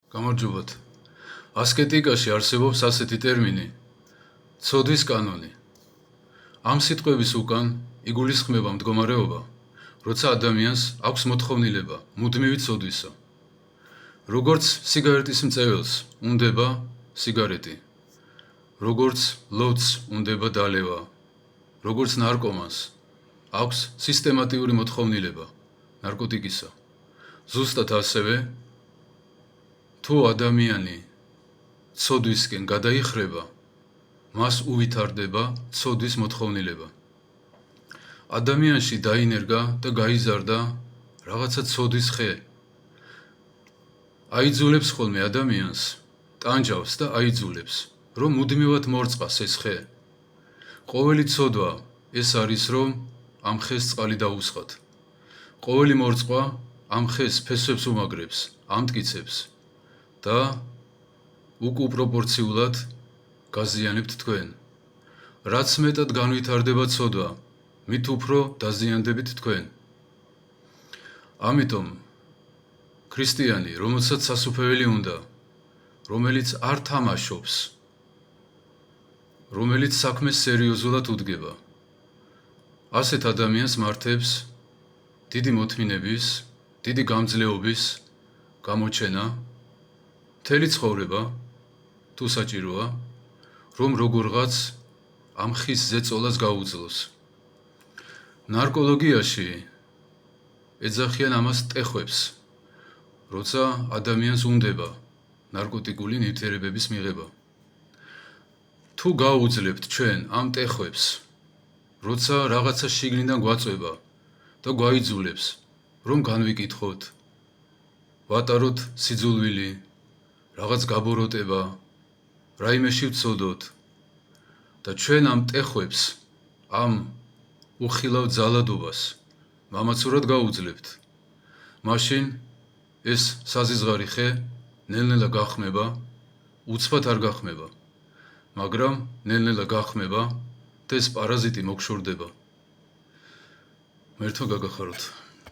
გამარჯობათ. ასკეტიკაში არსებობს ასეთი ტერმინი ცოდვის კანონი. ამ სიტყვების უკან იგულისხმება მდგომარეობა, როცა ადამიანს აქვს მოთხოვნილება მუდმივი ცოდვისა. როგორც სიგარეტის მწეველს უნდება სიგარეტი, როგორც ლოცვს უნდება დალევა, როგორც ნარკომანს აქვს სისტემატიური მოთხოვნილება ნარკოტიკისა. ზუსტად ასევე თუ ადამიანი ცოდვისკენ გადაიხრება, მას უვითარდება ცოდვის მოთხოვნილება. ადამიანში დაინერგა და გაიზარდა რაღაცა ცოდვის ხე. აიძულებს ხოლმე ადამიანს, ტანჯავს და აიძულებს, რომ მუდმივად მორწყას ეს ხე. ყოველი ცოდვა ეს არის, რომ ამ ხეს წყალი დაუსხათ. ყოველი მორწყვა ამ ხეს ფესვებს უმაგრებს, ამტკიცებს და უკუპროპორციულად გაზიანებთ თქვენ. რაც მეტად განვითარდება ცოდვა, მით უფრო დაზიანდებით თქვენ. ამიტომ ქრისტიანი, რომელსაც სასუფეველი უნდა, რომელიც არ თამაშობს, რომელიც საქმეს სერიოზულად უდგება, ასეთ ადამიანს მართებს დიდი მოთმინების, დიდი გამძლეობის გამოჩენა, მთელი ცხოვრება, თუ საჭიროა, რომ როგორღაც ამ ხის ზეწოლას გაუძლოს. ნარკოლოგიაში ეძახიან ამას ტეხვებს, როცა ადამიანს უნდება ნარკოტიკული ნივთიერებების მიღება. თუ გაუძლებთ ჩვენ ამ ტეხვებს, როცა რაღაცა შიგნიდან გვაწვება და გვაიძულებს, რომ განვიკითხოთ, ვატაროთ სიძულვილი, რაღაც გაბოროტება, რაიმეში ვცოდოთ და ჩვენ ამ ტეხვებს, ამ უხილავ ძალადობას მამაცურად გაუძლებთ, მაშინ ეს საზიზღარი ხე ნელ-ნელა გახმება, უცბად არ გახმება, მაგრამ ნელ-ნელა გახმება და ეს პარაზიტი მოგშორდება. მერთო გაგახაროთ.